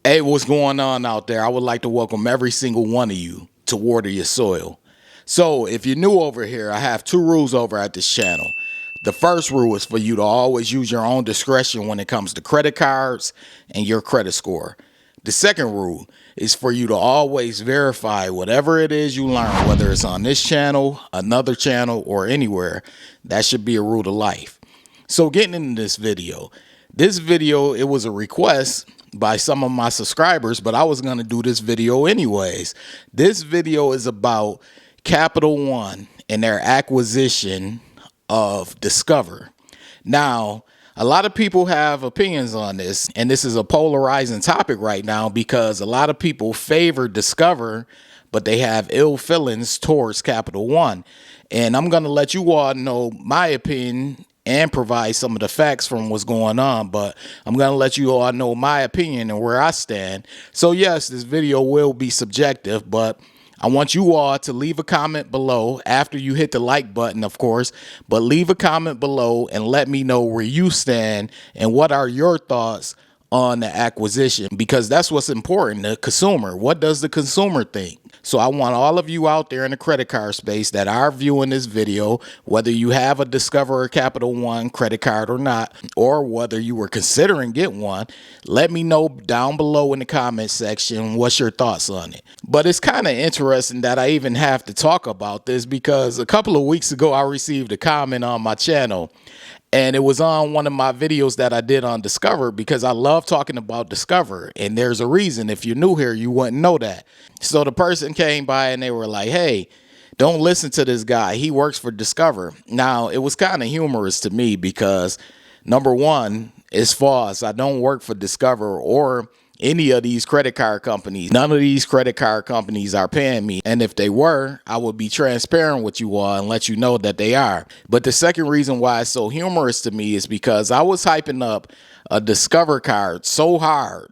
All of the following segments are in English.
Hey, what's going on out there? I would like to welcome every single one of you to Water Your Soil. So, if you're new over here, I have two rules over at this channel. The first rule is for you to always use your own discretion when it comes to credit cards and your credit score. The second rule is for you to always verify whatever it is you learn, whether it's on this channel, another channel, or anywhere. That should be a rule to life. So getting into this video, it was a request by some of my subscribers, but I was going to do this video anyways. This video is about Capital One and their acquisition of Discover. Now, a lot of people have opinions on this, and this is a polarizing topic right now because a lot of people favor Discover, but they have ill feelings towards Capital One. And I'm going to let you all know my opinion and provide some of the facts from what's going on, but I'm going to let you all know my opinion and where I stand. So yes, this video will be subjective, but I want you all to leave a comment below after you hit the like button, of course, but leave a comment below and let me know where you stand and what are your thoughts on the acquisition, because that's what's important. The consumer, what does the consumer think? So I want all of you out there in the credit card space that are viewing this video, whether you have a Discover or Capital One credit card or not, or whether you were considering getting one, let me know down below in the comment section what's your thoughts on it. But it's kind of interesting that I even have to talk about this because a couple of weeks ago I received a comment on my channel, and it was on one of my videos that I did on Discover because I love talking about Discover. And there's a reason. If you're new here, you wouldn't know that. So the person came by and they were like, hey, don't listen to this guy. He works for Discover. Now, it was kind of humorous to me because, number one, it's false. I don't work for Discover or any of these credit card companies. None of these credit card companies are paying me. And if they were, I would be transparent with you all and let you know that they are. But the second reason why it's so humorous to me is because I was hyping up a Discover card so hard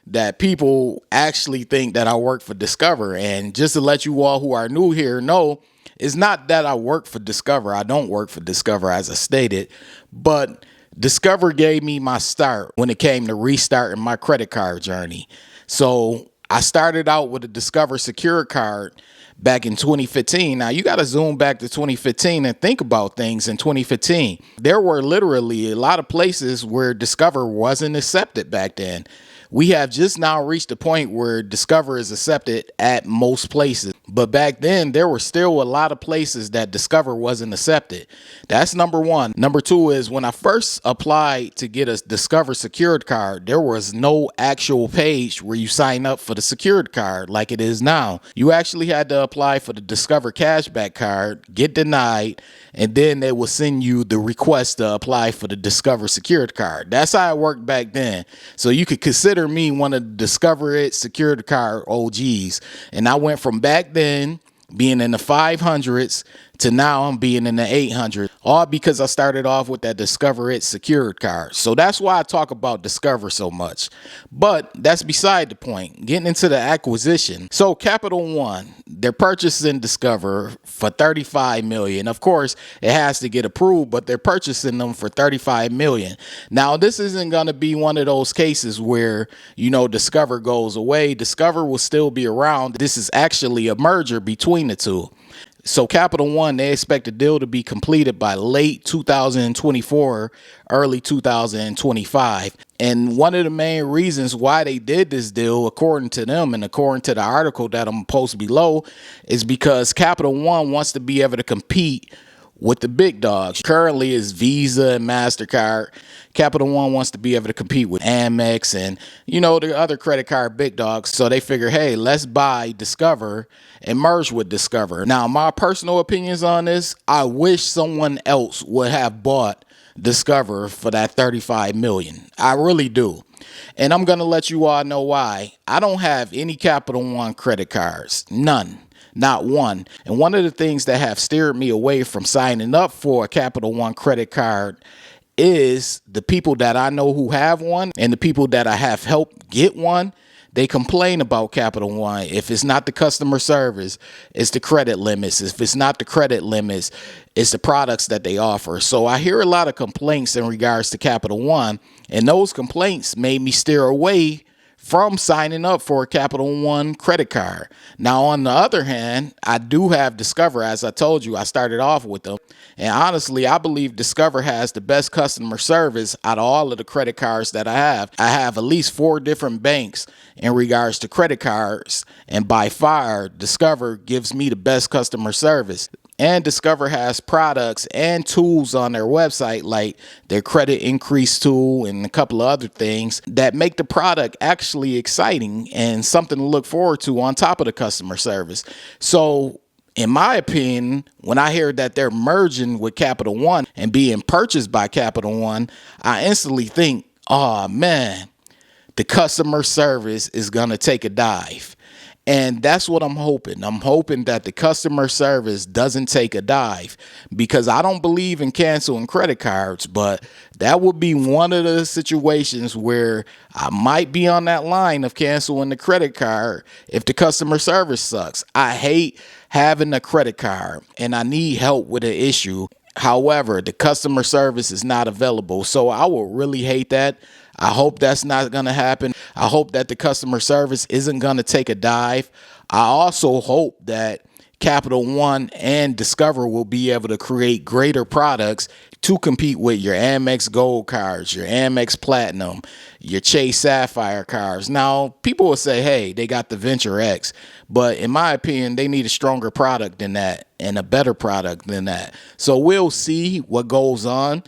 that people actually think that I work for Discover. And just to let you all who are new here know, it's not that I work for Discover. I don't work for Discover, as I stated, but Discover gave me my start when it came to restarting my credit card journey. So I started out with a Discover Secure card back in 2015. Now you got to zoom back to 2015 and think about things in 2015. There were literally a lot of places where Discover wasn't accepted back then. We have just now reached a point where Discover is accepted at most places. But back then, there were still a lot of places that Discover wasn't accepted. That's number one. Number two is when I first applied to get a Discover secured card, there was no actual page where you sign up for the secured card like it is now. You actually had to apply for the Discover cashback card, get denied, and then they will send you the request to apply for the Discover secured card. That's how it worked back then. So you could consider me one of the Discover It secured card OGs. And I went from back then being in the 500s to now I'm being in the 800s, all because I started off with that Discover It secured card. So that's why I talk about Discover so much. But that's beside the point. Getting into the acquisition. So Capital One, they're purchasing Discover for $35 million. Of course, it has to get approved, but they're purchasing them for $35 million. Now, this isn't going to be one of those cases where, you know, Discover goes away. Discover will still be around. This is actually a merger between the two. So Capital One, they expect the deal to be completed by late 2024, early 2025. And one of the main reasons why they did this deal, according to them and according to the article that I'm going to post below, is because Capital One wants to be able to compete with the big dogs. Currently is Visa and MasterCard. Capital One wants to be able to compete with Amex and, you know, the other credit card big dogs. So they figure, hey, let's buy Discover and merge with Discover. Now, my personal opinions on this, I wish someone else would have bought Discover for that $35 million. I really do. And I'm going to let you all know why. I don't have any Capital One credit cards. None. Not one. And one of the things that have steered me away from signing up for a Capital One credit card is the people that I know who have one and the people that I have helped get one. They complain about Capital One. If it's not the customer service, it's the credit limits. If it's not the credit limits, it's the products that they offer. So I hear a lot of complaints in regards to Capital One, and those complaints made me steer away from signing up for a Capital One credit card. Now, on the other hand, I do have Discover. As I told you, I started off with them. And honestly, I believe Discover has the best customer service out of all of the credit cards that I have. I have at least 4 different banks in regards to credit cards. And by far, Discover gives me the best customer service. And Discover has products and tools on their website, like their credit increase tool and a couple of other things that make the product actually exciting and something to look forward to on top of the customer service. So in my opinion, when I hear that they're merging with Capital One and being purchased by Capital One, I instantly think, oh man, the customer service is going to take a dive. And that's what I'm hoping. I'm hoping that the customer service doesn't take a dive, because I don't believe in canceling credit cards, but that would be one of the situations where I might be on that line of canceling the credit card if the customer service sucks. I hate having a credit card and I need help with an issue. However, the customer service is not available. So I would really hate that. I hope that's not going to happen. I hope that the customer service isn't going to take a dive. I also hope that Capital One and Discover will be able to create greater products to compete with your Amex Gold cards, your Amex Platinum, your Chase Sapphire cards. Now, people will say, hey, they got the Venture X, but in my opinion, they need a stronger product than that and a better product than that. So we'll see what goes on.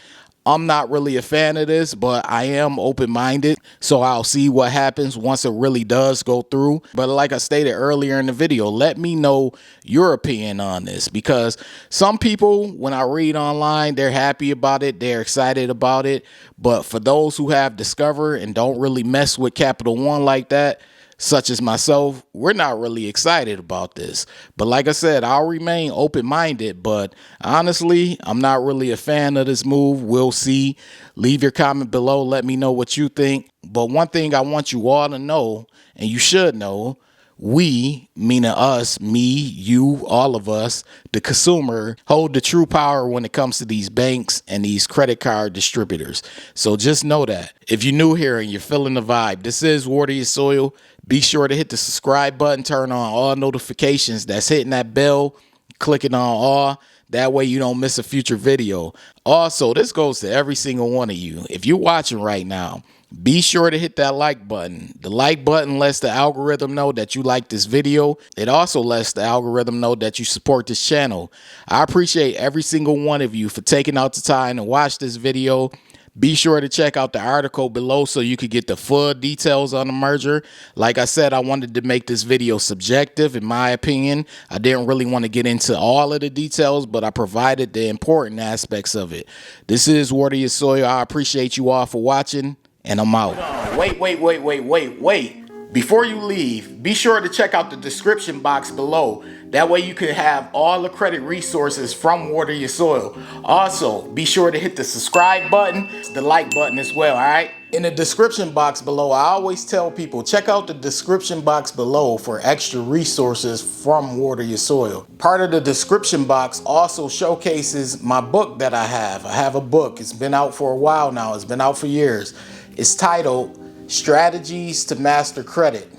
I'm not really a fan of this, but I am open-minded, so I'll see what happens once it really does go through. But like I stated earlier in the video, let me know your opinion on this, because some people, when I read online, they're happy about it, they're excited about it. But for those who have Discover and don't really mess with Capital One like that, such as myself, we're not really excited about this. But like I said, I'll remain open-minded, but honestly, I'm not really a fan of this move. We'll see. Leave your comment below. Let me know what you think. But one thing I want you all to know, and you should know, we, meaning us, me, you, all of us, the consumer, hold the true power when it comes to these banks and these credit card distributors. So just know that. If you're new here and you're feeling the vibe, this is Water Your Soil. Be sure to hit the subscribe button, turn on all notifications. That's hitting that bell, clicking on all. That way you don't miss a future video. Also, this goes to every single one of you. If you're watching right now, be sure to hit that like button. The like button lets the algorithm know that you like this video. It also lets the algorithm know that you support this channel. I appreciate every single one of you for taking out the time to watch this video. Be sure to check out the article below so you could get the full details on the merger. Like I said, I wanted to make this video subjective, in my opinion. I didn't really want to get into all of the details, but I provided the important aspects of it. This is Water Your Soil. I appreciate you all for watching, and I'm out. Wait. Before you leave, be sure to check out the description box below. That way you can have all the credit resources from Water Your Soil. Also, be sure to hit the subscribe button, the like button as well, all right? In the description box below, I always tell people, check out the description box below for extra resources from Water Your Soil. Part of the description box also showcases my book that I have. I have a book. It's been out for a while now. It's been out for years. It's titled Strategies to Master Credit.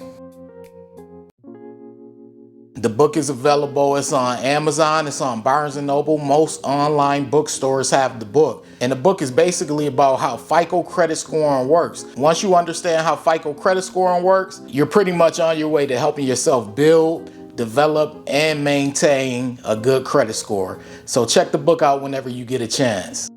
The book is available. It's on Amazon. It's on Barnes & Noble. Most online bookstores have the book. And the book is basically about how FICO credit scoring works. Once you understand how FICO credit scoring works, you're pretty much on your way to helping yourself build, develop, and maintain a good credit score. So check the book out whenever you get a chance.